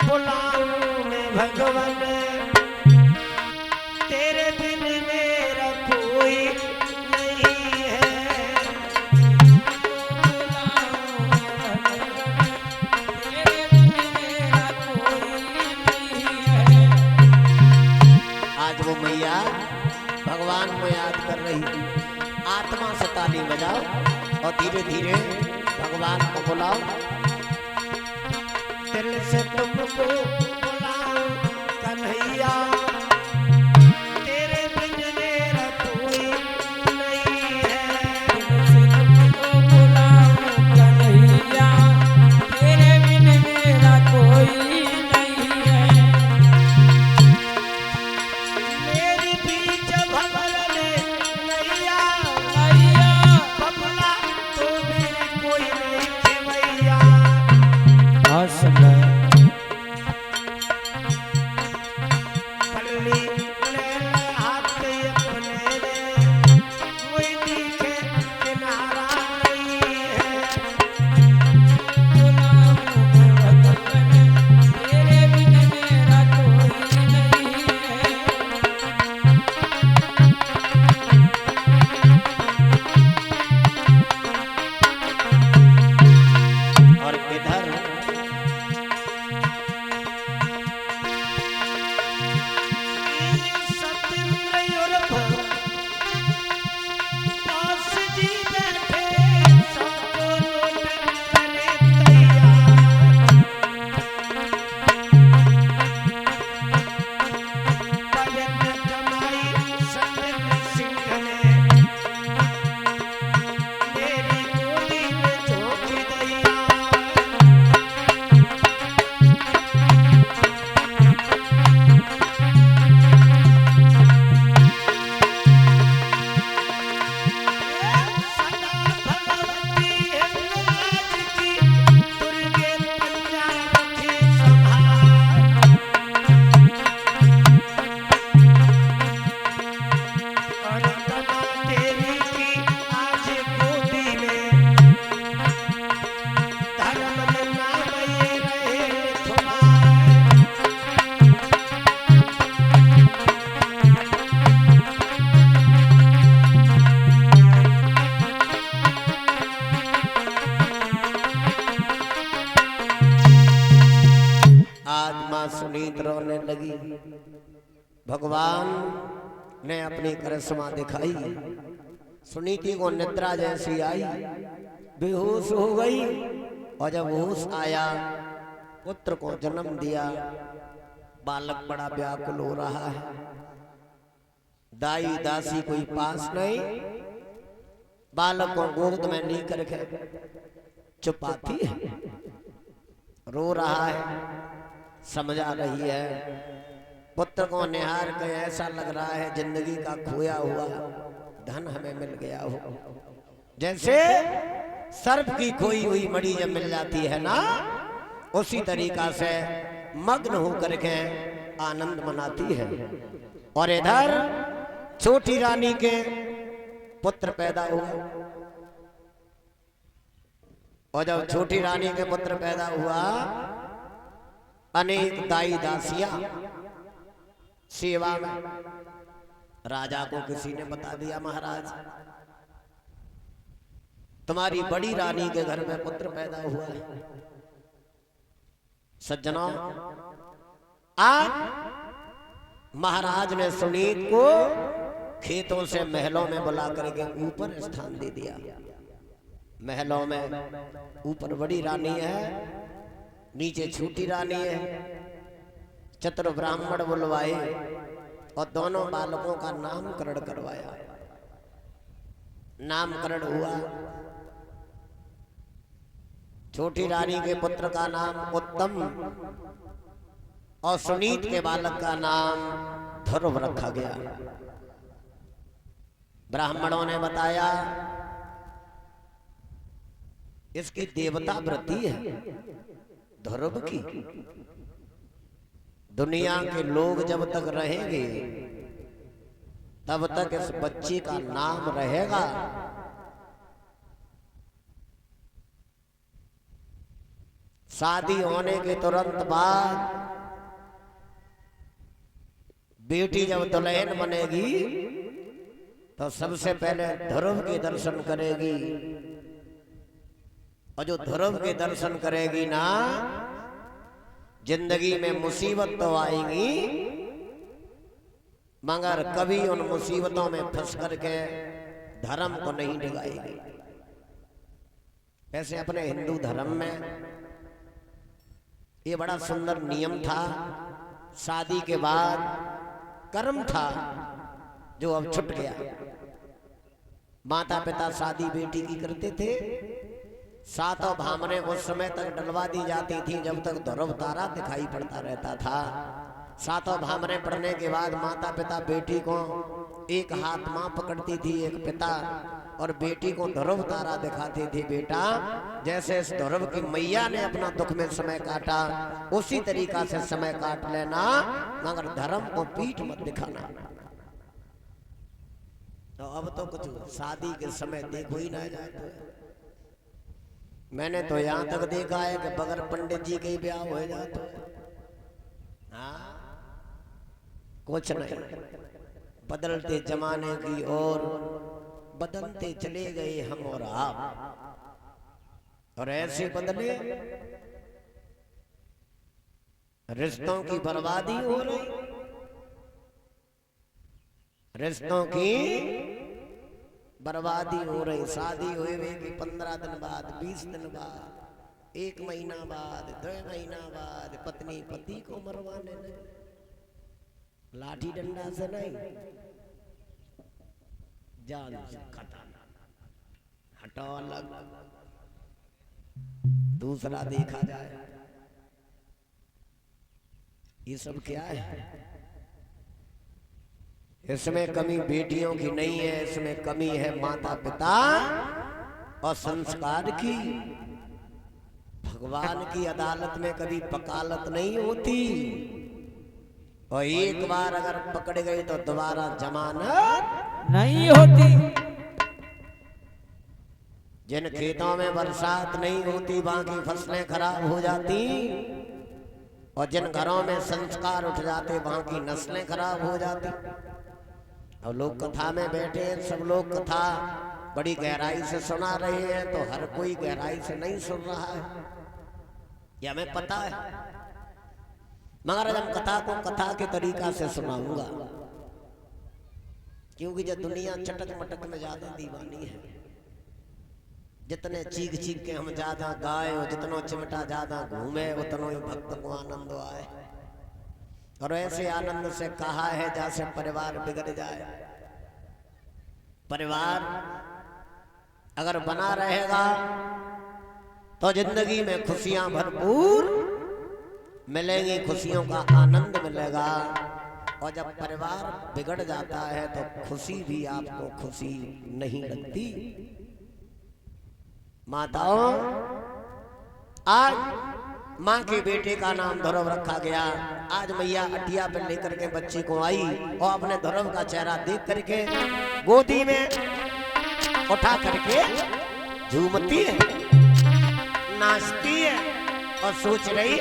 बुलाऊं मैं भगवान, तेरे बिन मेरा कोई नहीं है। तेरे बिन मेरा कोई नहीं है। आज वो मैया भगवान को याद कर रही। आत्मा से ताली बजाओ और धीरे धीरे भगवान को बुलाओ। दिल से तुमको बुलाऊं कन्हैया, तेरे बिन मेरा कोई नहीं है। तुमको बुलाऊं कन्हैया, तेरे बिन मेरा कोई नहीं है। मेरी बीच भंवर में नैया, मैया बबला तो मेरी कोई नहीं खेवैया। पल्ली ले हाथ अपने रे, कोई दिखे किनारा नहीं है। बुलाऊं भगवान, तेरे बिन मेरा कोई नहीं है। और इधर सत्येंद्र और पास जी बैठे, सातों लोग करे तैयार। पलक कमाई सत्येंद्र सिंह ने, मेरी गोदी में झोंक दिया। सदा भगवती हिंगलाज की, दुर्गे पंजाब की संभाल। और तना देवी की आज गोदी में, धर्म में नाम ये रहे तुम्हारे। आज माँ सुनीत रोने लगी। भगवान ने अपनी करिश्मा दिखाई। सुनीति को निद्रा जैसी आई, बेहोश हो गई। और जब होश आया, पुत्र को जन्म दिया। बालक बड़ा व्याकुल हो रहा है। दाई दासी कोई पास नहीं, बालक को गोद में लेकर के चुपाती है, रो रहा है, समझा रही है। पुत्र को निहार के ऐसा लग रहा है जिंदगी का खोया हुआ धन हमें मिल गया हो। जैसे सर्प की खोई हुई मणि जब मिल जाती है ना, उसी तरीका से मग्न होकर के आनंद मनाती है। और इधर छोटी रानी के पुत्र पैदा हुआ। और जब छोटी रानी के पुत्र पैदा हुआ, अनेक दाई दासियां सेवा में। राजा को किसी ने बता दिया, महाराज तुम्हारी बड़ी रानी के घर में पुत्र पैदा हुआ है। सज्जनों, आज महाराज ने सुनीत को खेतों से महलों में बुला करके ऊपर स्थान दे दिया। महलों में ऊपर बड़ी रानी है, नीचे छोटी रानी है। चतुर ब्राह्मण बुलवाए और दोनों बालकों का नामकरण करवाया। नामकरण हुआ। छोटी रानी के पुत्र का नाम उत्तम और सुनीत के बालक का नाम ध्रुव रखा गया। ब्राह्मणों ने बताया इसकी देवता वृत्ति है ध्रुव की। दुनिया के लोग जब तक रहेंगे तब तक इस बच्चे का नाम रहेगा। शादी होने के तुरंत बाद बेटी जब दुल्हन बनेगी तो सबसे पहले ध्रुव के दर्शन करेगी, और जो ध्रुव के दर्शन करेगी ना, जिंदगी में मुसीबत तो आएगी मगर कभी उन मुसीबतों में फंस करके धर्म को नहीं डिगाएगी। ऐसे अपने हिंदू धर्म में ये बड़ा सुंदर नियम था। शादी के बाद कर्म था जो अब छूट गया। माता पिता शादी बेटी की करते थे, सातों भामरे उस समय तक डलवा दी जाती थी जब तक ध्रुव तारा दिखाई पड़ता रहता था। सातों भामरे पड़ने के बाद माता पिता बेटी को एक हाथ मां पकड़ती थी, एक पिता, और बेटी को ध्रुव तारा दिखाती थी। बेटा जैसे इस ध्रुव की मैया ने अपना दुख में समय काटा उसी तरीका से समय काट लेना, मगर धर्म को पीठ मत दिखाना। तो अब तो कुछ शादी के समय देखो ही ना जाए। मैंने तो यहां तक देखा है कि बगैर पंडित जी के ही ब्याह हो जाता है। हाँ, कुछ नहीं, बदलते जमाने की ओर बदलते चले गए हम और आप, और ऐसे बदले रिश्तों की बर्बादी हो रही। रिश्तों की बर्बादी हो रही। शादी हुए कि 15 दिन बाद, 20 दिन बाद, 1 महीना बाद, 2 महीना बाद पत्नी पति को मरवाने लगे, लाठी डंडा से नहीं, जान से खत्म, हटो अलग, दूसरा देखा जाए। ये सब क्या है? इसमें कमी बेटियों की नहीं है, इसमें कमी है माता पिता और संस्कार की। भगवान की अदालत में कभी वकालत नहीं होती, और एक बार अगर पकड़ गए तो दोबारा जमानत नहीं होती। जिन खेतों में बरसात नहीं होती वहां की फसलें खराब हो जाती, और जिन घरों में संस्कार उठ जाते वहां की नस्लें खराब हो जाती। और लोग कथा में बैठे हैं, सब लोग कथा बड़ी गहराई से सुना रहे हैं, तो हर कोई गहराई से नहीं सुन रहा है, यह हमें पता है। मगर हम कथा को कथा के तरीका से सुनाऊंगा, क्योंकि जब दुनिया चटक मटक में ज्यादा दीवानी है। जितने चीख चीख के हम ज्यादा गाए और जितना चिमटा ज्यादा घूमे उतना ही भक्त को आनंद आए। और ऐसे आनंद से कहा है जैसे परिवार बिगड़ जाए। परिवार अगर बना रहेगा तो जिंदगी में खुशियां भरपूर मिलेंगी, खुशियों का आनंद मिलेगा। और जब परिवार बिगड़ जाता है तो खुशी भी आपको खुशी नहीं लगती। माताओं, आज माँ के बेटे का नाम ध्रुव रखा गया। आज मैया अटिया पर लेकर के बच्ची को आई और अपने ध्रुव का चेहरा देख करके गोदी में उठा करके झूमती है, नाचती है और सोच रही